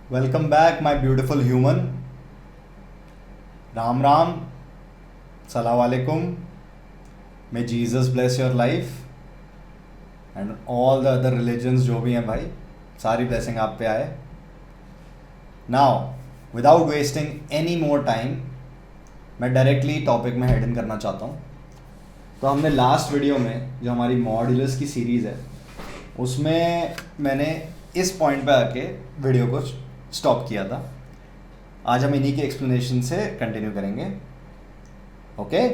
Welcome back my beautiful human. Ram Ram, सलाम वालेकुम। May Jesus bless your life and all the other religions जो भी हैं भाई, सारी ब्लेसिंग आप पे आए। Now without wasting any more time, मैं डायरेक्टली टॉपिक में हेड इन करना चाहता हूँ। तो हमने लास्ट वीडियो में जो हमारी मॉड्यूलस की सीरीज़ है उसमें मैंने इस पॉइंट पे आके वीडियो को स्टॉप किया था। आज हम इन्हीं के एक्सप्लेनेशन से कंटिन्यू करेंगे। ओके,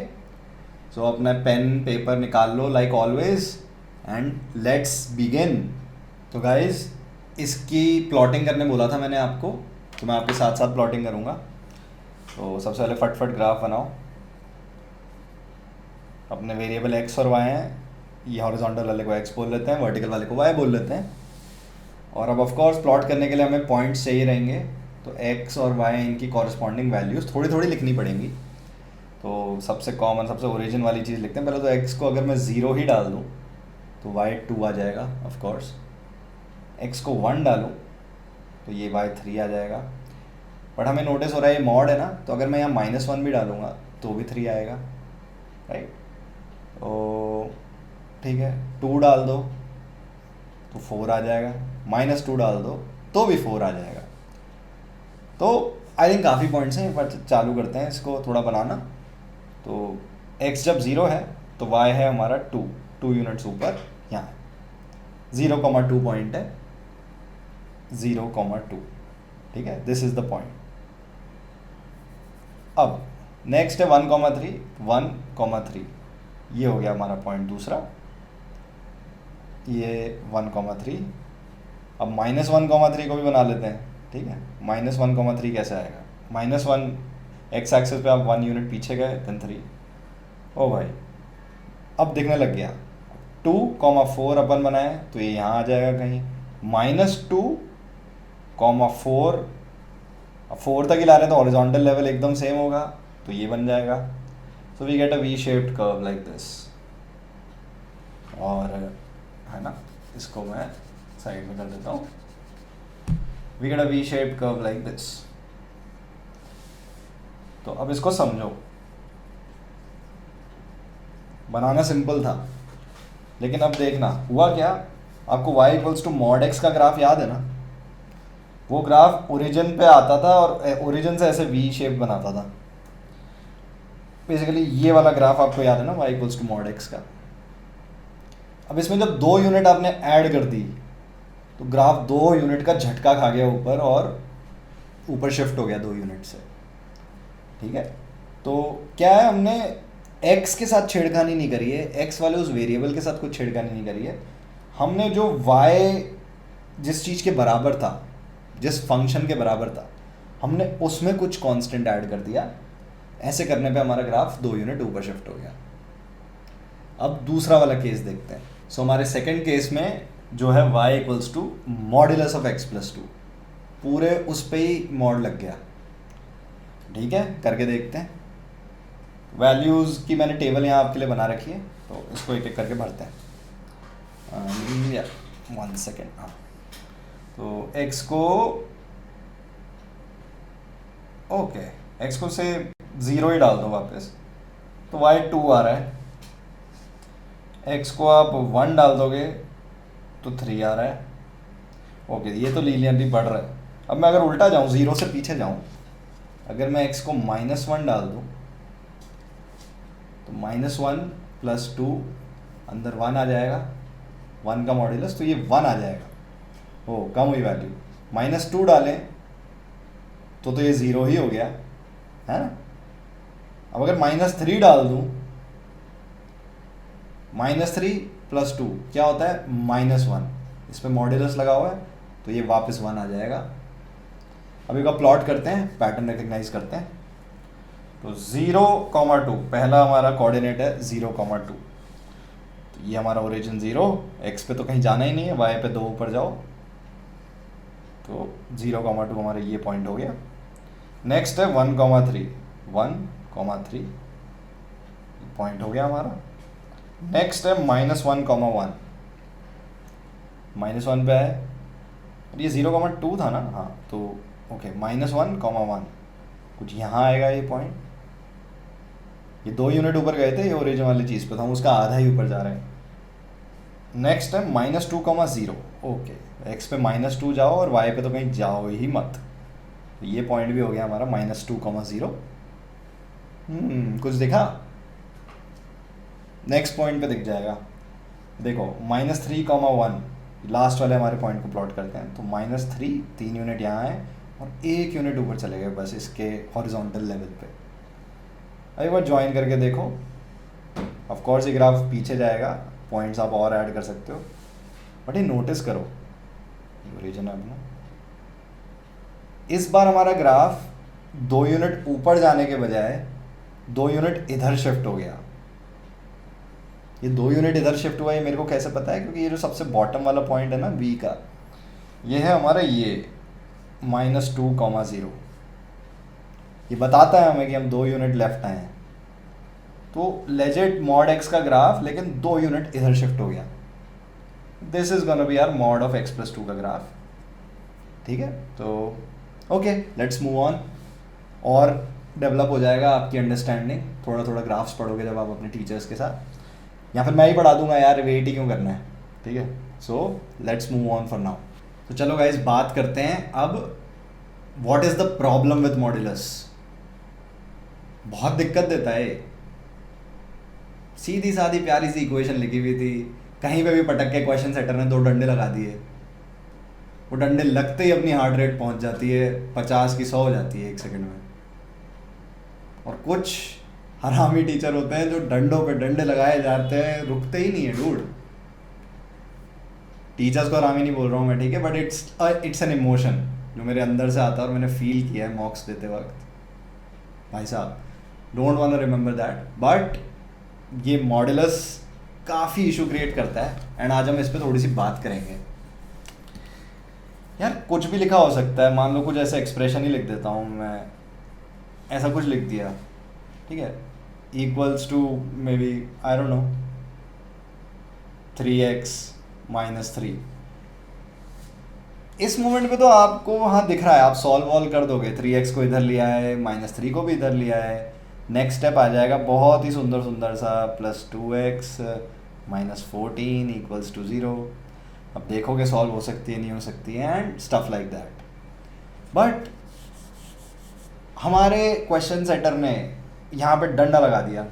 सो अपना पेन पेपर निकाल लो like always and let's begin. तो गाइज, इसकी प्लॉटिंग करने बोला था मैंने आपको, तो मैं आपके साथ साथ प्लॉटिंग करूँगा। तो सबसे पहले फटफट ग्राफ बनाओ। अपने वेरिएबल एक्स और वाई हैं, ये हॉरिजॉन्टल वाले को एक्स बोल लेते हैं, वर्टिकल वाले को वाई बोल लेते हैं। और अब ऑफ कोर्स प्लॉट करने के लिए हमें पॉइंट्स चाहिए रहेंगे, तो एक्स और वाई इनकी कॉरस्पॉन्डिंग वैल्यूज़ थोड़ी थोड़ी लिखनी पड़ेंगी। तो सबसे कॉमन, सबसे ओरिजिन वाली चीज़ लिखते हैं। पहले तो एक्स को अगर मैं ज़ीरो ही डाल दूँ तो वाई 2 आ जाएगा ऑफ कोर्स। एक्स को 1 डालूँ तो ये वाई 3 आ जाएगा। बट हमें नोटिस हो रहा है ये मॉड है ना, तो अगर मैं यहाँ -1 भी डालूँगा तो भी 3 आएगा, राइट। तो ठीक है, 2 डाल दो तो 4 आ जाएगा, -2 डाल दो तो भी 4 आ जाएगा। तो आई थिंक काफ़ी पॉइंट्स हैं, पर चालू करते हैं इसको थोड़ा बनाना। तो x जब 0 है तो y है हमारा 2 यूनिट्स ऊपर, यहाँ 0,2 पॉइंट है, 0,2, ठीक है, दिस इज द पॉइंट। अब नेक्स्ट है 1,3, 1,3, ये हो गया हमारा पॉइंट दूसरा, ये 1,3। अब -1,3 को भी बना लेते हैं, ठीक है। -1,3 कैसे आएगा? -1 एक्स एक्सिस पे आप 1 यूनिट पीछे गए, देन 3। ओ भाई, अब दिखने लग गया। 2,4 अपन बनाए तो ये यहाँ आ जाएगा कहीं, -2,4, 4 तक ही ला रहे हैं तो हॉरिजॉन्टल लेवल एकदम सेम होगा, तो ये बन जाएगा। So we get a V shaped curve like this. और है ना, इसको मैं साइड में कर देता हूँ। We get a V shaped curve like this. तो अब इसको समझो, बनाना सिंपल था, लेकिन अब देखना हुआ क्या। आपको y equals to mod x का ग्राफ याद है ना? वो ग्राफ ओरिजिन पे आता था और ओरिजिन से ऐसे वी शेप बनाता था। बेसिकली ये वाला ग्राफ आपको याद है ना, y equals to mod x का। अब इसमें जब 2 यूनिट आपने ऐड कर दी तो ग्राफ 2 यूनिट का झटका खा गया ऊपर, और ऊपर शिफ्ट हो गया 2 यूनिट से, ठीक है। तो क्या है, हमने x के साथ छेड़खानी नहीं करी है, x वाले उस वेरिएबल के साथ कुछ छेड़खानी नहीं करी है। हमने जो y जिस चीज़ के बराबर था, जिस फंक्शन के बराबर था, हमने उसमें कुछ कांस्टेंट ऐड कर दिया। ऐसे करने पे हमारा ग्राफ 2 यूनिट ऊपर शिफ्ट हो गया। अब दूसरा वाला केस देखते हैं। सो हमारे सेकंड केस में जो है y equals to modulus of x+2, पूरे उस पे ही मॉड लग गया, ठीक है। करके देखते हैं। वैल्यूज़ की मैंने टेबल यहाँ आपके लिए बना रखी है, तो इसको एक एक करके भरते हैं। या 1 सेकेंड। हाँ, तो x को, ओके, x को से 0 ही डाल दो वापस, तो y 2 आ रहा है। x को आप 1 डाल दोगे तो 3 आ रहा है। ओके, ये तो लीनियरली बढ़ रहा है। अब मैं अगर उल्टा जाऊँ, 0 से पीछे जाऊँ, अगर मैं x को -1 डाल दूँ तो -1 + 2, अंदर 1 आ जाएगा, 1 का मॉड्यूलस, तो ये 1 आ जाएगा। ओ, कम हुई वैल्यू। -2 डालें तो ये 0 ही हो गया, है ना। अब अगर -3 डाल दूँ, -3 + 2 क्या होता है? -1। इस पर मॉड्यूलस लगा हुआ है तो ये वापस 1 आ जाएगा। अब इसका प्लॉट करते हैं, पैटर्न रिकग्नाइज करते हैं। तो 0,2 पहला हमारा कोऑर्डिनेट है, 0,2। तो ये हमारा ओरिजिन 0, x पे तो कहीं जाना ही नहीं है, y पे 2 ऊपर जाओ, तो 0,2 हमारा ये पॉइंट हो गया। नेक्स्ट है 1,3, 1,3 पॉइंट हो गया हमारा। नेक्स्ट है -1,1, -1 पे है और ये 0,2 था ना, हाँ तो ओके, -1,1 कुछ यहाँ आएगा ये पॉइंट। ये 2 यूनिट ऊपर गए थे, ये ओरिजिन वाली चीज़ पे था, हम उसका आधा ही ऊपर जा रहे हैं। नेक्स्ट है -2,0, ओके, एक्स पे -2 जाओ और वाई पे तो कहीं जाओ ही मत। तो ये पॉइंट भी हो गया हमारा -2,0। कुछ दिखा? नेक्स्ट पॉइंट पे दिख जाएगा, देखो -3,1, लास्ट वाले हमारे पॉइंट को प्लॉट करते हैं। तो -3, 3 यूनिट यहाँ है और 1 यूनिट ऊपर चले गए बस इसके हॉरिजॉन्टल लेवल पे। अब एक बार ज्वाइन करके देखो, ऑफ कोर्स ये ग्राफ पीछे जाएगा, पॉइंट्स आप और ऐड कर सकते हो, बट ये नोटिस करो, ओरिजिन है अपना। इस बार हमारा ग्राफ 2 यूनिट ऊपर जाने के बजाय 2 यूनिट इधर शिफ्ट हो गया। ये 2 यूनिट इधर शिफ्ट हुआ, ये मेरे को कैसे पता है? क्योंकि ये जो सबसे बॉटम वाला पॉइंट है ना वी का, ये है हमारा ये -2,0। ये बताता है हमें कि हम 2 यूनिट लेफ्ट आए हैं। तो लेजिट मॉड एक्स का ग्राफ, लेकिन 2 यूनिट इधर शिफ्ट हो गया। This is gonna be our mod of x+2 का ग्राफ। ठीक है, तो ओके, लेट्स मूव ऑन। और डेवलप हो जाएगा आपकी अंडरस्टैंडिंग, थोड़ा थोड़ा ग्राफ्स पढ़ोगे जब आप अपने टीचर्स के साथ, या फिर मैं ही पढ़ा दूंगा यार, वेट ही क्यों करना है। ठीक है, so let's move on for now. तो चलो गाइस, बात करते हैं अब what is the problem with modulus. बहुत दिक्कत देता है, सीधी सादी प्यारी सी इक्वेशन लिखी हुई थी, कहीं पे भी पटक के क्वेश्चन सेटर ने 2 डंडे लगा दिए, वो डंडे लगते ही अपनी हार्ट रेट पहुंच जाती है 50 की 100 हो जाती है 1 सेकंड में। और कुछ हरामी टीचर होते हैं जो डंडों पे डंडे लगाए जाते हैं, रुकते ही नहीं है डूड। टीचर्स को हरामी नहीं बोल रहा हूँ मैं, ठीक है, बट इट्स एन इमोशन जो मेरे अंदर से आता है और मैंने फील किया है मॉक्स देते वक्त। भाई साहब, don't want to remember that, but ये मॉड्यूलस काफ़ी इशू क्रिएट करता है, एंड आज हम इस पर थोड़ी सी बात करेंगे। यार कुछ भी लिखा हो सकता है, मान लो कुछ ऐसा एक्सप्रेशन ही लिख देता हूँ मैं, ऐसा कुछ लिख दिया, ठीक है, equals to maybe I don't know 3x - 3। इस मोमेंट पे तो आपको वहाँ दिख रहा है, आप सॉल्व वॉल्व कर दोगे, 3x को इधर लिया है, -3 को भी इधर लिया है, नेक्स्ट स्टेप आ जाएगा बहुत ही सुंदर सुंदर सा, +2x - 14 = 0। अब देखोगे सॉल्व हो सकती है नहीं हो सकती है, and stuff like that. But हमारे क्वेश्चन सेटर ने यहाँ पे डंडा लगा दिया,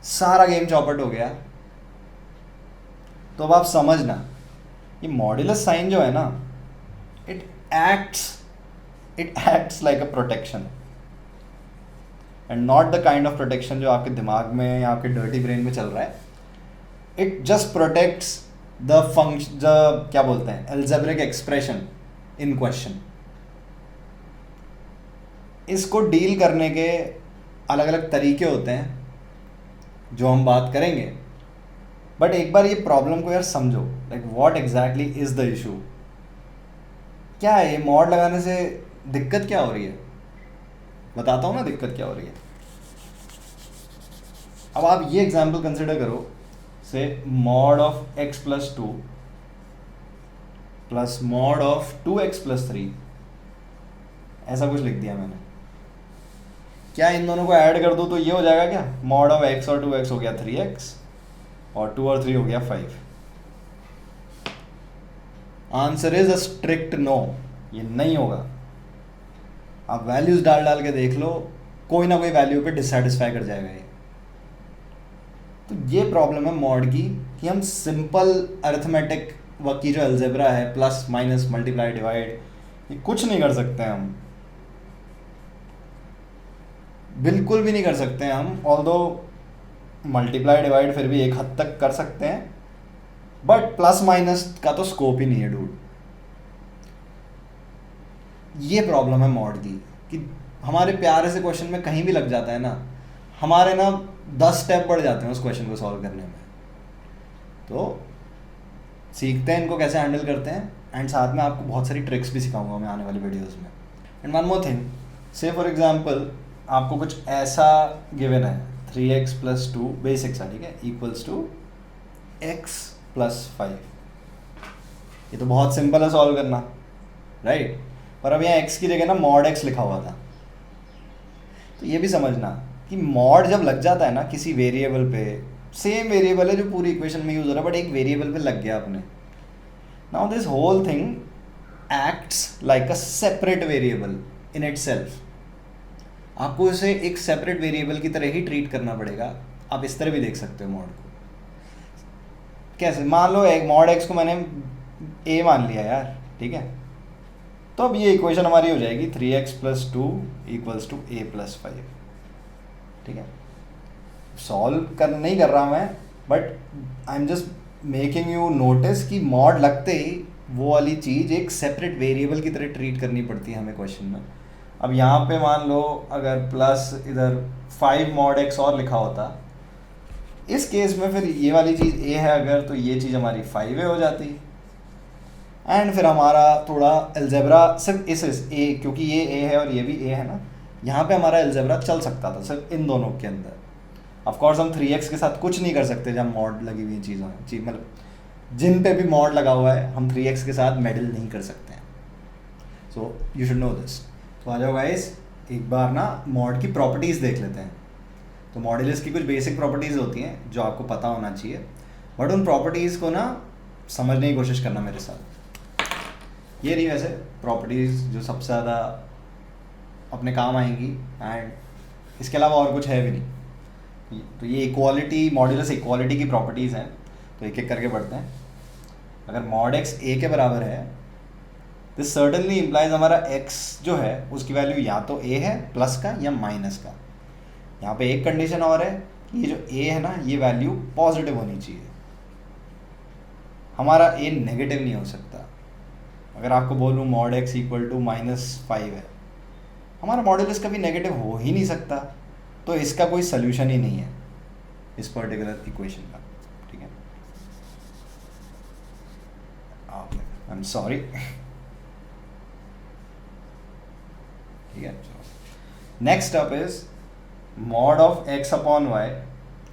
सारा गेम चौपट हो गया। तो अब आप समझना, ये मॉड्यूलस साइन जो है ना, it acts like a protection, and not the kind of protection जो आपके दिमाग में या आपके डर्टी ब्रेन में चल रहा है। It just protects the function, क्या बोलते हैं, अलजेब्रिक एक्सप्रेशन इन क्वेश्चन। इसको डील करने के अलग अलग तरीके होते हैं जो हम बात करेंगे, बट एक बार ये प्रॉब्लम को यार समझो, like what exactly is the issue. क्या है ये मॉड लगाने से दिक्कत क्या हो रही है, बताता हूँ ना दिक्कत क्या हो रही है। अब आप ये एग्जाम्पल कंसिडर करो, से mod of x+2 plus mod of 2x+3, ऐसा कुछ लिख दिया मैंने। क्या इन दोनों को ऐड कर दूँ तो ये हो जाएगा क्या, मॉड ऑफ x और 2x हो गया 3x, और 2 और 3 हो गया 5। Answer is a strict no, ये नहीं होगा। आप वैल्यूज डाल डाल के देख लो, कोई ना कोई वैल्यू पे डिससेटिस्फाई कर जाएगा ये। तो ये प्रॉब्लम है मॉड की, कि हम सिंपल अरिथमेटिक की जो अलजेब्रा है, प्लस माइनस मल्टीप्लाई डिवाइड, ये कुछ नहीं कर सकते हैं हम, बिल्कुल भी नहीं कर सकते हैं हम। ऑल्दो मल्टीप्लाई डिवाइड फिर भी एक हद तक कर सकते हैं, बट प्लस माइनस का तो स्कोप ही नहीं है डूड। ये प्रॉब्लम है मॉड की, कि हमारे प्यारे से क्वेश्चन में कहीं भी लग जाता है ना, हमारे ना 10 स्टेप बढ़ जाते हैं उस क्वेश्चन को सॉल्व करने में। तो सीखते हैं इनको कैसे हैंडल करते हैं, एंड साथ में आपको बहुत सारी ट्रिक्स भी सिखाऊंगा मैं आने वाली वीडियोस में। एंड वन मोर थिंग, से फॉर एग्जांपल आपको कुछ ऐसा गिवन है, 3x+2 बेसिक सा, ठीक है, = x + 5। ये तो बहुत सिंपल है सॉल्व करना, राइट। पर अब यहाँ x की जगह ना मॉड x लिखा हुआ था। तो ये भी समझना कि मॉड जब लग जाता है ना किसी वेरिएबल पे, सेम वेरिएबल है जो पूरी इक्वेशन में यूज हो रहा है, बट एक वेरिएबल पे लग गया अपने, now this whole thing acts like a separate variable in itself. आपको इसे एक सेपरेट वेरिएबल की तरह ही ट्रीट करना पड़ेगा। आप इस तरह भी देख सकते हो मॉड को। कैसे? मान लो एक मॉड एक्स को मैंने a मान लिया यार, ठीक है। तो अब ये इक्वेशन हमारी हो जाएगी 3x + 2 = a + 5, ठीक है। नहीं कर रहा मैं, but I am just making you notice कि मॉड लगते ही वो वाली चीज़ एक सेपरेट वेरिएबल की तरह ट्रीट करनी पड़ती है हमें क्वेश्चन में। अब यहाँ पे मान लो अगर प्लस इधर 5 mod x और लिखा होता, इस केस में फिर ये वाली चीज़ a है अगर, तो ये चीज़ हमारी 5a हो जाती। एंड फिर हमारा थोड़ा अलजेब्रा सिर्फ इस a, क्योंकि ये a है और ये भी a है ना, यहाँ पे हमारा अलजेब्रा चल सकता था सिर्फ इन दोनों के अंदर। ऑफ कोर्स हम 3x के साथ कुछ नहीं कर सकते जब मॉड लगी हुई चीज़ों हैं, मतलब जिन पे भी मॉड लगा हुआ है हम 3x के साथ मेडल नहीं कर सकते हैं। So you should know this. तो आ जाओ गाइस, एक बार ना मॉड की प्रॉपर्टीज़ देख लेते हैं। तो मॉड्यूलस की कुछ बेसिक प्रॉपर्टीज़ होती हैं जो आपको पता होना चाहिए, बट उन प्रॉपर्टीज़ को ना समझने की कोशिश करना मेरे साथ। ये नहीं वैसे प्रॉपर्टीज़ जो सबसे ज़्यादा अपने काम आएंगी, एंड इसके अलावा और कुछ है भी नहीं। तो ये इक्वालिटी, मॉड्यूलस इक्वालिटी की प्रॉपर्टीज़ हैं। तो एक एक करके पढ़ते हैं। अगर मॉड x a के बराबर है, दिस सर्टनली इम्प्लाइज हमारा x जो है उसकी वैल्यू या तो a है प्लस का या माइनस का। यहाँ पे एक कंडीशन और है कि ये जो a है ना, ये वैल्यू पॉजिटिव होनी चाहिए, हमारा a नेगेटिव नहीं हो सकता। अगर आपको बोलूँ मॉड x = -5 है, हमारा मॉड्यूलस कभी नेगेटिव हो ही नहीं सकता, तो इसका कोई सल्यूशन ही नहीं है इस पर्टिकुलर इक्वेशन का, ठीक है। आई एम सॉरी, ठीक है। Next up is mod of x upon y।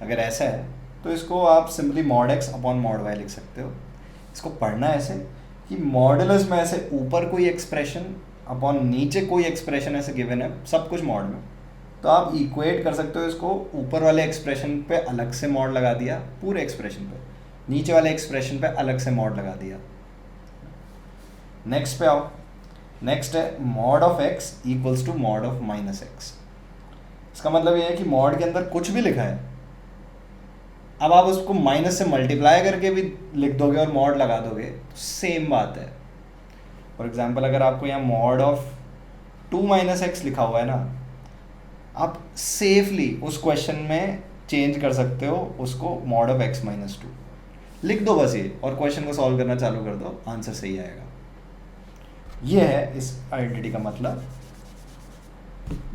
अगर ऐसा है तो इसको आप simply mod x upon mod y लिख सकते हो। इसको पढ़ना ऐसे कि मॉडुलस में ऐसे ऊपर कोई एक्सप्रेशन अपॉन नीचे कोई एक्सप्रेशन ऐसे गिवन है, सब कुछ मॉड में, तो आप इक्वेट कर सकते हो इसको। ऊपर वाले एक्सप्रेशन पे अलग से मॉड लगा दिया पूरे एक्सप्रेशन पे, नीचे वाले एक्सप्रेशन पे अलग से मॉड लगा दिया। नेक्स्ट पे आओ। नेक्स्ट है mod of x = mod of -x। इसका मतलब ये है कि मॉड के अंदर कुछ भी लिखा है, अब आप उसको माइनस से मल्टीप्लाई करके भी लिख दोगे और मॉड लगा दोगे तो सेम बात है। फॉर एग्जांपल अगर आपको यहाँ मॉड ऑफ 2 - x लिखा हुआ है ना, आप सेफली उस क्वेश्चन में चेंज कर सकते हो उसको मॉड ऑफ x - 2 लिख दो बस ये, और क्वेश्चन को सॉल्व करना चालू कर दो, आंसर सही आएगा। ये है इस आइडेंटिटी का मतलब।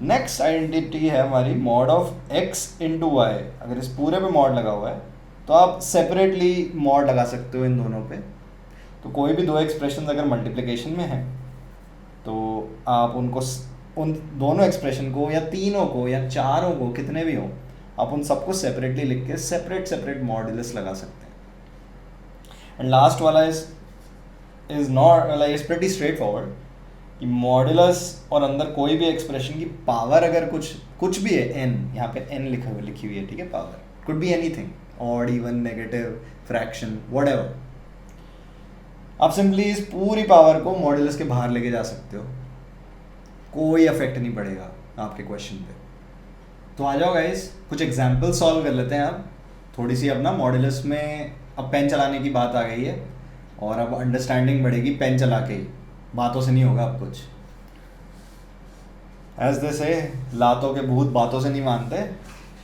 नेक्स्ट आइडेंटिटी है हमारी मॉड ऑफ x × y। अगर इस पूरे पे मॉड लगा हुआ है तो आप सेपरेटली मॉड लगा सकते हो इन दोनों पे। तो कोई भी दो एक्सप्रेशन अगर मल्टीप्लिकेशन में है तो आप उनको, उन दोनों एक्सप्रेशन को या तीनों को या चारों को, कितने भी हो, आप उन सबको सेपरेटली लिख के सेपरेट मॉड्यूलस लगा सकते हैं। एंड लास्ट वाला is not like is pretty straight forward कि मॉड्यूलस और अंदर कोई भी एक्सप्रेशन की पावर अगर कुछ भी है, n यहाँ पे n लिखी हुई है, ठीक है। Power could be anything, odd, even, negative, fraction, whatever. आप सिंपली इस पूरी पावर को मॉड्यूलस के बाहर लेके जा सकते हो, कोई इफेक्ट नहीं पड़ेगा आपके क्वेश्चन पे। तो आ जाओ गाइस, कुछ एग्जाम्पल सॉल्व कर लेते हैं। अब थोड़ी सी अपना मॉड्यूलस में अब पेन चलाने की बात आ गई है, और अब अंडरस्टैंडिंग बढ़ेगी पेन चला के ही, बातों से नहीं होगा अब कुछ। एज दे से लातों के भूत बातों से नहीं मानते,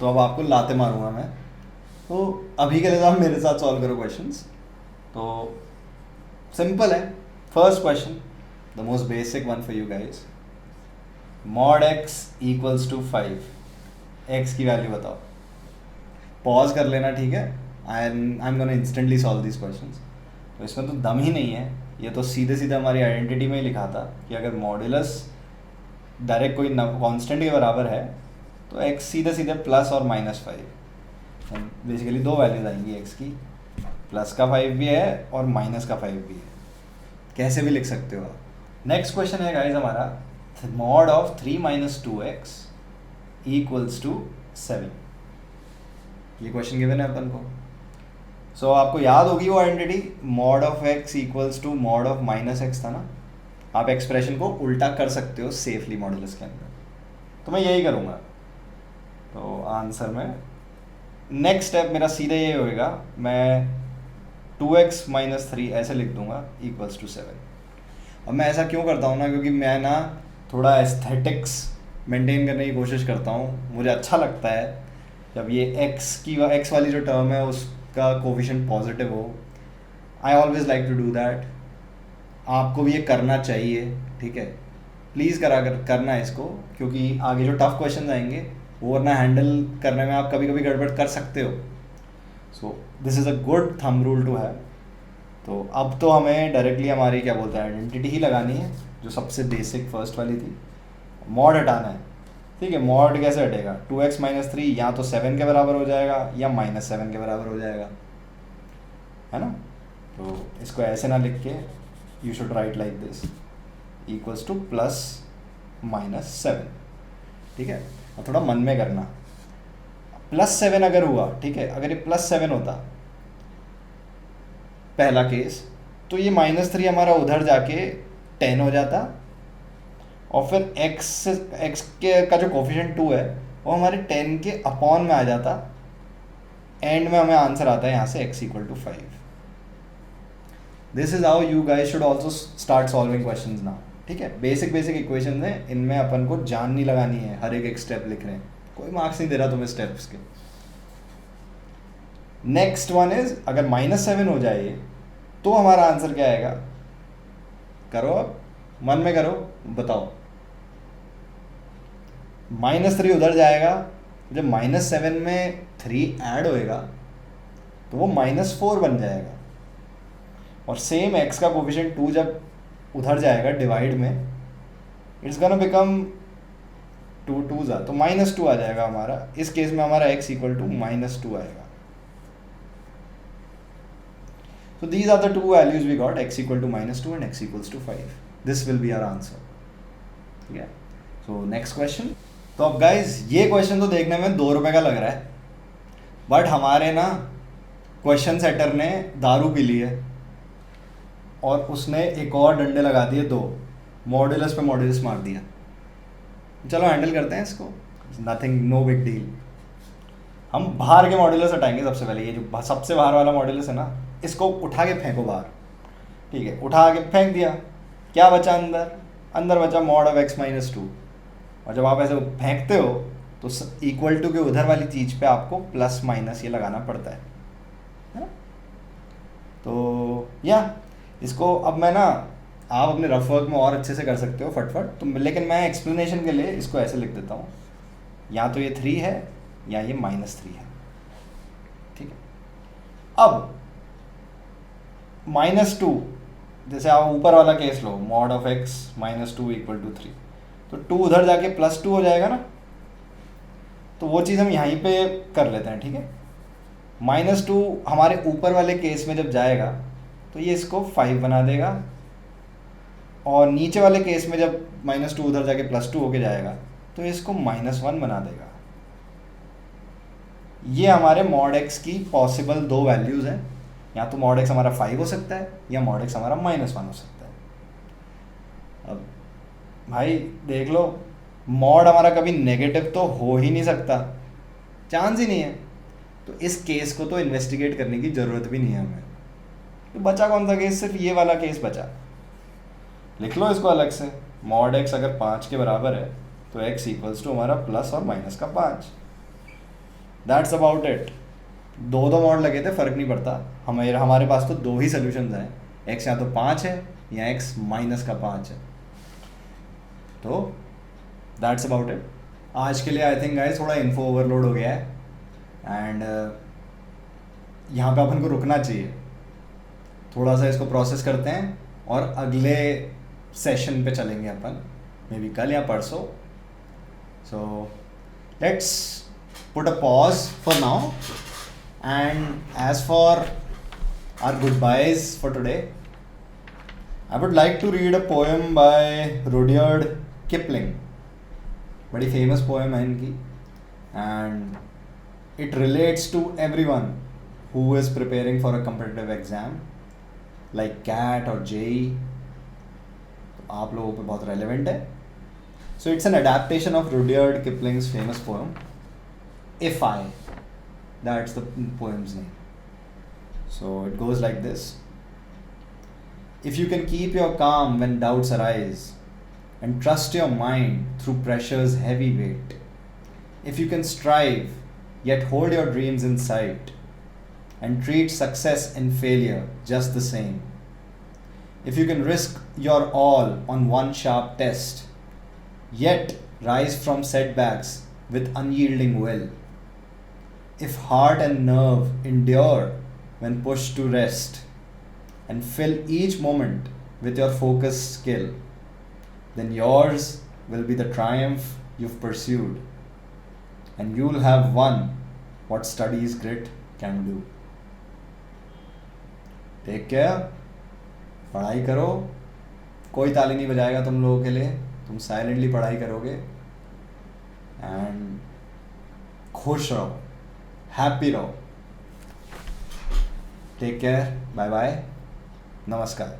तो अब आपको लाते मारूंगा मैं। तो अभी के लिए तो आप मेरे साथ सॉल्व करो क्वेश्चंस। तो सिंपल है। First question, the most basic one for you guys. Mod x = 5, x की वैल्यू बताओ। पॉज कर लेना, ठीक है। I am gonna instantly solve this questions. तो इसमें तो दम ही नहीं है, ये तो सीधे सीधे हमारी आइडेंटिटी में ही लिखा था कि अगर मॉड्यूलस डायरेक्ट कोई कांस्टेंट के बराबर है तो x सीधे सीधे प्लस और -5। बेसिकली दो वैल्यूज आएंगी x की, प्लस का 5 भी है और माइनस का 5 भी है। कैसे भी लिख सकते हो आप। नेक्स्ट क्वेश्चन है गाइज हमारा, mod of 3 minus 2x equals to 7। ये क्वेश्चन गिवन है अपन को। सो आपको याद होगी वो identity, mod of x equals to mod of minus x था ना। आप एक्सप्रेशन को उल्टा कर सकते हो सेफली मॉडुलस के अंदर, तो मैं यही करूँगा। तो आंसर में नेक्स्ट स्टेप मेरा सीधे ये होएगा, मैं 2x माइनस 3 ऐसे लिख दूंगा इक्वल्स टू 7। अब मैं ऐसा क्यों करता हूँ ना, क्योंकि मैं ना थोड़ा एस्थेटिक्स मेंटेन करने की कोशिश करता हूँ। मुझे अच्छा लगता है जब ये x वाली जो टर्म है उसका कोफिशिएंट पॉजिटिव हो। I always like to do that. आपको भी ये करना चाहिए, ठीक है। प्लीज़ करना है इसको, क्योंकि आगे जो टफ क्वेश्चन आएंगे वो वरना हैंडल करने में आप कभी कभी गड़बड़ कर सकते हो। So this is a good thumb rule to have. तो अब तो हमें डायरेक्टली हमारी क्या बोलते हैं आइडेंटिटी ही लगानी है, जो सबसे बेसिक फर्स्ट वाली थी। मॉड हटाना है, ठीक है। मॉड कैसे हटेगा, 2x माइनस 3 या तो 7 के बराबर हो जाएगा या -7 के बराबर हो जाएगा, है ना। तो इसको ऐसे ना लिख के you should write like this, equals two plus minus 7, ठीक है। और थोड़ा मन में करना, +7 अगर हुआ, ठीक है, अगर ये +7 होता पहला केस, तो ये -3 हमारा उधर जाके 10 हो जाता, और फिर x के का जो कोफिशिएंट 2 है वो हमारे 10 के अपॉन में आ जाता। एंड में हमें आंसर आता है यहाँ से x equal to 5। This is how you guys should also start solving questions now, ठीक है। बेसिक इक्वेशन है, इनमें अपन को जान नहीं लगानी है, हर एक स्टेप लिख रहे हैं, कोई मार्क्स नहीं दे रहा तुम्हें स्टेप्स के। नेक्स्ट वन इज, अगर -7 हो जाए तो हमारा आंसर क्या आएगा, करो अब मन में करो, बताओ। -3 उधर जाएगा, जब -7 में 3 ऐड होएगा तो वो -4 बन जाएगा, और सेम x का कोफिशिएंट 2 जब उधर जाएगा डिवाइड में, इट्स गोना बिकम 2 2 तो -2 आ जाएगा हमारा। इस केस में हमारा x इक्वल टू -2 आएगा। So these are the two values we got, x equal to -2 and x equals to 5. This will be our answer. ठीक है। So next question. तो अब guys ये क्वेश्चन तो देखने में 2 रुपए का लग रहा है, बट हमारे ना क्वेश्चन सेटर ने दारू पी ली है और उसने एक और डंडे लगा दिए 2, मॉड्यूलस पे मॉड्यूलस मार दिया। चलो हैंडल करते हैं इसको, नथिंग, नो बिग डील। हम बाहर के मॉड्यूलस हटाएंगे सबसे पहले। ये जो सबसे बाहर वाला मॉड्यूलस है ना, इसको उठा के फेंको बाहर, ठीक है। उठा के फेंक दिया, क्या बचा अंदर बचा मॉड ऑफ x माइनस 2। और जब आप ऐसे फेंकते हो तो इक्वल टू के उधर वाली चीज़ पे आपको प्लस माइनस ये लगाना पड़ता है ना। तो या इसको अब मैं ना, आप अपने रफ वर्क में और अच्छे से कर सकते हो फटफट तो, लेकिन मैं एक्सप्लेनेशन के लिए इसको ऐसे लिख देता हूँ, या तो ये 3 है या ये -3 है, ठीक है। अब -2, जैसे आप ऊपर वाला केस लो, mod of x -2 equal to 3, तो 2 उधर जाके +2 हो जाएगा ना। तो वो चीज़ हम यहीं पे कर लेते हैं, ठीक है। -2 हमारे ऊपर वाले केस में जब जाएगा तो ये इसको 5 बना देगा, और नीचे वाले केस में जब -2 उधर जाके +2 होके जाएगा तो इसको -1 बना देगा। ये हमारे मॉड x की पॉसिबल 2 वैल्यूज़ हैं, या तो मॉड x हमारा 5 हो सकता है या मॉड x हमारा -1 हो सकता है। अब भाई देख लो, मॉड हमारा कभी नेगेटिव तो हो ही नहीं सकता, चांस ही नहीं है। तो इस केस को तो इन्वेस्टिगेट करने की ज़रूरत भी नहीं है हमें। तो बचा कौन सा केस, सिर्फ ये वाला केस बचा। लिख लो इसको अलग से, मॉड x अगर 5 के बराबर है तो x इक्वल्स टू हमारा प्लस और माइनस का 5। That's about it. 2 मॉड लगे थे, फ़र्क नहीं पड़ता, हमारे पास तो 2 ही सोल्यूशन हैं, x या तो 5 है या x माइनस का 5 है। तो दैट्स अबाउट इट आज के लिए। आई थिंक गाइस थोड़ा इन्फो ओवरलोड हो गया है, एंड यहाँ पे अपन को रुकना चाहिए, थोड़ा सा इसको प्रोसेस करते हैं और अगले सेशन पे चलेंगे अपन, मे बी कल या परसों। So let's put a pause for now, and as for our goodbyes for today, I would like to read a poem by Rudyard Kipling. बड़ी famous poem है इनकी, and it relates to everyone who is preparing for a competitive exam like CAT or JEE. तो आप लोगों पे बहुत relevant है. So it's an adaptation of Rudyard Kipling's famous poem, If I. That's the poem's name. So it goes like this. If you can keep your calm when doubts arise and trust your mind through pressure's heavy weight, if you can strive yet hold your dreams in sight and treat success and failure just the same, if you can risk your all on one sharp test yet rise from setbacks with unyielding will, if heart and nerve endure when pushed to rest and fill each moment with your focused skill, then yours will be the triumph you've pursued, and you'll have won what study's grit can do. Take care, पढ़ाई करो, कोई ताली नहीं बजाएगा तुम लोगों के लिए, तुम साइलेंटली पढ़ाई करोगे एंड खुश रहो, हैप्पी रहो. टेक केयर, बाय बाय, नमस्कार.